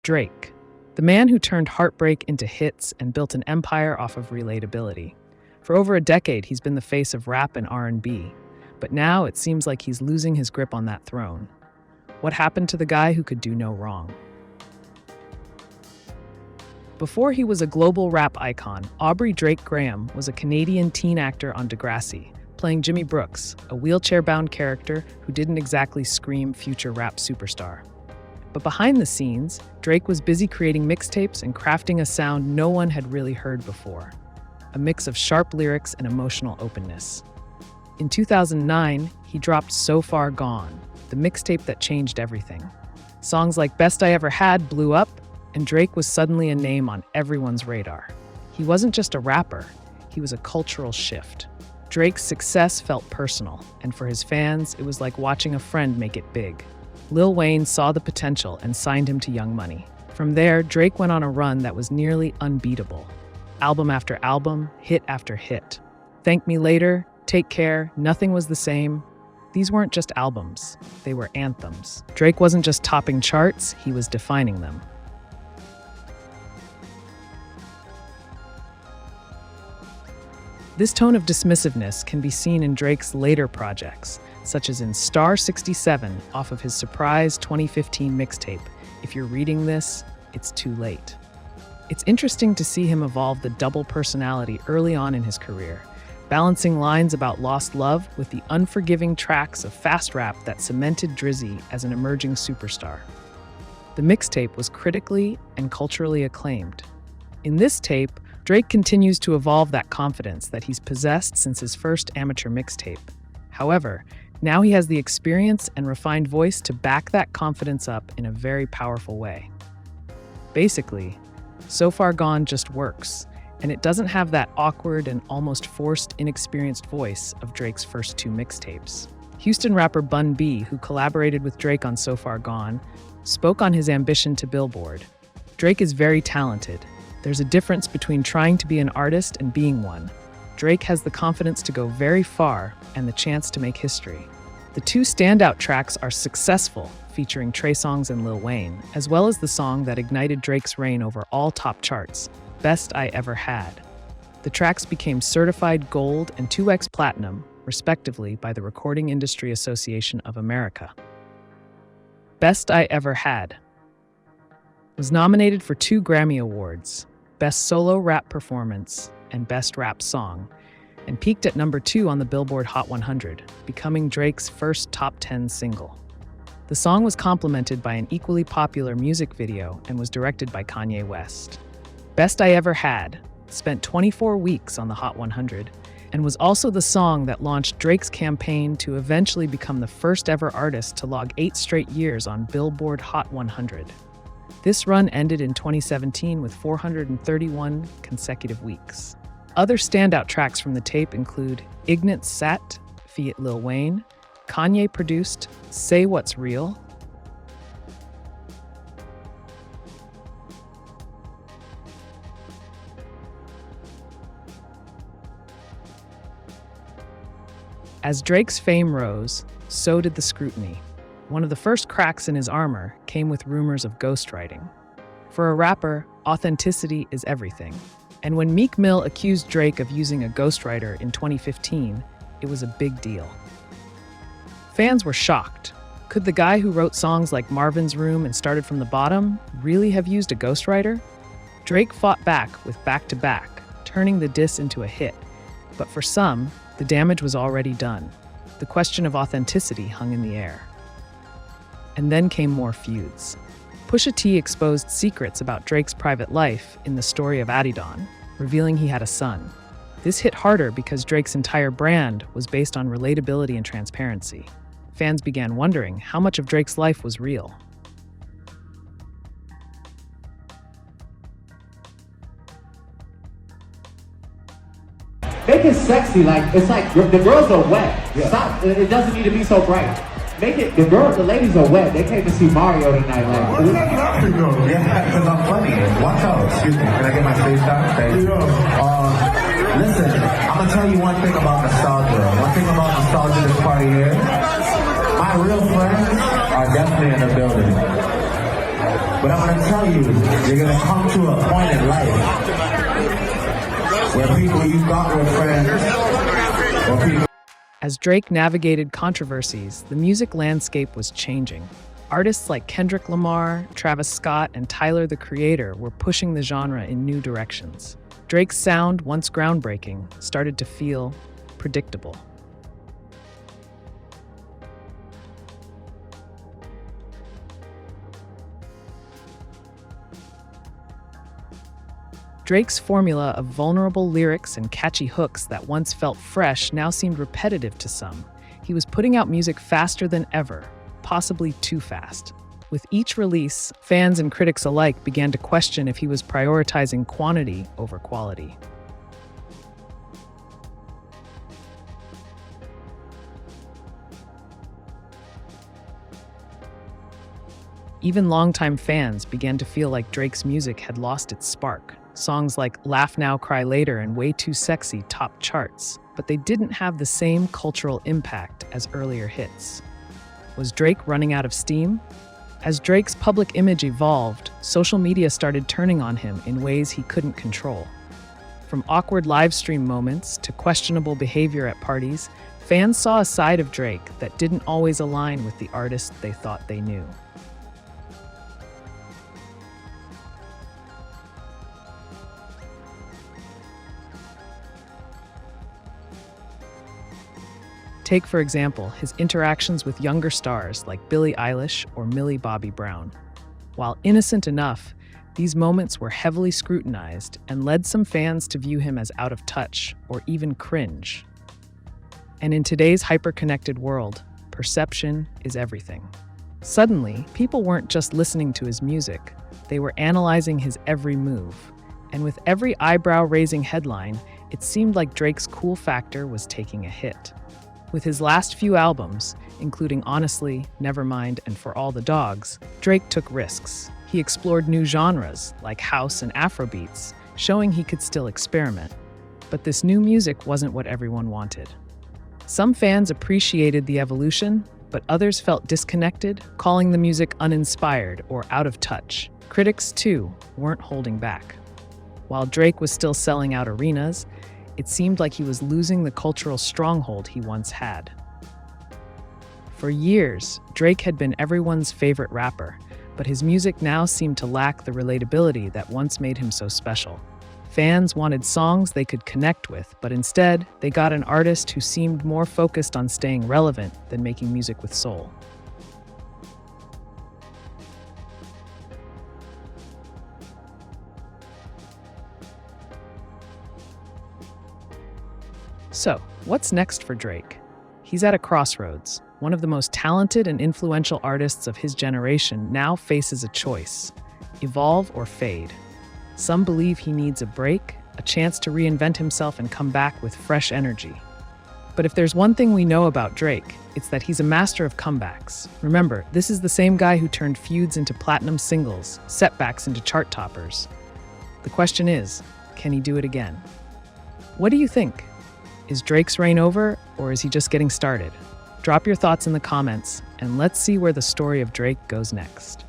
Drake, the man who turned heartbreak into hits and built an empire off of relatability. For over a decade, he's been the face of rap and R&B, but now it seems like he's losing his grip on that throne. What happened to the guy who could do no wrong? Before he was a global rap icon, Aubrey Drake Graham was a Canadian teen actor on Degrassi, playing Jimmy Brooks, a wheelchair-bound character who didn't exactly scream future rap superstar. But behind the scenes, Drake was busy creating mixtapes and crafting a sound no one had really heard before, a mix of sharp lyrics and emotional openness. In 2009, he dropped So Far Gone, the mixtape that changed everything. Songs like Best I Ever Had blew up, and Drake was suddenly a name on everyone's radar. He wasn't just a rapper, he was a cultural shift. Drake's success felt personal, and for his fans, it was like watching a friend make it big. Lil Wayne saw the potential and signed him to Young Money. From there, Drake went on a run that was nearly unbeatable. Album after album, hit after hit. Thank Me Later, Take Care, Nothing Was the Same. These weren't just albums, they were anthems. Drake wasn't just topping charts, he was defining them. This tone of dismissiveness can be seen in Drake's later projects, such as in Star 67 off of his surprise 2015 mixtape, If You're Reading This, It's Too Late. It's interesting to see him evolve the double personality early on in his career, balancing lines about lost love with the unforgiving tracks of fast rap that cemented Drizzy as an emerging superstar. The mixtape was critically and culturally acclaimed. In this tape, Drake continues to evolve that confidence that he's possessed since his first amateur mixtape. However, now he has the experience and refined voice to back that confidence up in a very powerful way. Basically, So Far Gone just works, and it doesn't have that awkward and almost forced, inexperienced voice of Drake's first two mixtapes. Houston rapper Bun B, who collaborated with Drake on So Far Gone, spoke on his ambition to Billboard. Drake is very talented. There's a difference between trying to be an artist and being one. Drake has the confidence to go very far and the chance to make history. The two standout tracks are Successful, featuring Trey Songz and Lil Wayne, as well as the song that ignited Drake's reign over all top charts, Best I Ever Had. The tracks became certified gold and 2x platinum, respectively, by the Recording Industry Association of America. Best I Ever Had was nominated for 2 Grammy Awards, Best Solo Rap Performance and Best Rap Song, and peaked at number 2 on the Billboard Hot 100, becoming Drake's first top 10 single. The song was complemented by an equally popular music video and was directed by Kanye West. Best I Ever Had spent 24 weeks on the Hot 100 and was also the song that launched Drake's campaign to eventually become the first ever artist to log 8 straight years on Billboard Hot 100. This run ended in 2017 with 431 consecutive weeks. Other standout tracks from the tape include Ignat Sat, feat. Lil Wayne, Kanye produced Say What's Real, As Drake's fame rose, so did the scrutiny. One of the first cracks in his armor came with rumors of ghostwriting. For a rapper, authenticity is everything. And when Meek Mill accused Drake of using a ghostwriter in 2015, it was a big deal. Fans were shocked. Could the guy who wrote songs like Marvin's Room and Started from the Bottom really have used a ghostwriter? Drake fought back with Back to Back, turning the diss into a hit. But for some, the damage was already done. The question of authenticity hung in the air. And then came more feuds. Pusha T exposed secrets about Drake's private life in The Story of Adidon, revealing he had a son. This hit harder because Drake's entire brand was based on relatability and transparency. Fans began wondering how much of Drake's life was real. Make it sexy, it's like the girls are wet. Yeah. Stop, it doesn't need to be so bright. Make it, the ladies are wet. They came to see Mario tonight. What's that laughing though? Yeah, because I'm funny. Watch out. Excuse me. Can I get my face shot? Thank you. Listen, I'm gonna tell you one thing about nostalgia. One thing about nostalgia this party here. My real friends are definitely in the building. But I'm gonna tell you, you're gonna come to a point in life where people you thought were friends, or people. As Drake navigated controversies, the music landscape was changing. Artists like Kendrick Lamar, Travis Scott, and Tyler, the Creator, were pushing the genre in new directions. Drake's sound, once groundbreaking, started to feel predictable. Drake's formula of vulnerable lyrics and catchy hooks that once felt fresh now seemed repetitive to some. He was putting out music faster than ever, possibly too fast. With each release, fans and critics alike began to question if he was prioritizing quantity over quality. Even longtime fans began to feel like Drake's music had lost its spark. Songs like Laugh Now, Cry Later and Way Too Sexy topped charts, but they didn't have the same cultural impact as earlier hits. Was Drake running out of steam? As Drake's public image evolved, social media started turning on him in ways he couldn't control. From awkward live stream moments to questionable behavior at parties, fans saw a side of Drake that didn't always align with the artist they thought they knew. Take, for example, his interactions with younger stars like Billie Eilish or Millie Bobby Brown. While innocent enough, these moments were heavily scrutinized and led some fans to view him as out of touch or even cringe. And in today's hyper-connected world, perception is everything. Suddenly, people weren't just listening to his music, they were analyzing his every move. And with every eyebrow-raising headline, it seemed like Drake's cool factor was taking a hit. With his last few albums, including Honestly, Nevermind, and For All the Dogs, Drake took risks. He explored new genres like house and Afrobeats, showing he could still experiment. But this new music wasn't what everyone wanted. Some fans appreciated the evolution, but others felt disconnected, calling the music uninspired or out of touch. Critics, too, weren't holding back. While Drake was still selling out arenas, it seemed like he was losing the cultural stronghold he once had. For years, Drake had been everyone's favorite rapper, but his music now seemed to lack the relatability that once made him so special. Fans wanted songs they could connect with, but instead, they got an artist who seemed more focused on staying relevant than making music with soul. So, what's next for Drake? He's at a crossroads. One of the most talented and influential artists of his generation now faces a choice: evolve or fade. Some believe he needs a break, a chance to reinvent himself and come back with fresh energy. But if there's one thing we know about Drake, it's that he's a master of comebacks. Remember, this is the same guy who turned feuds into platinum singles, setbacks into chart toppers. The question is, can he do it again? What do you think? Is Drake's reign over, or is he just getting started? Drop your thoughts in the comments, and let's see where the story of Drake goes next.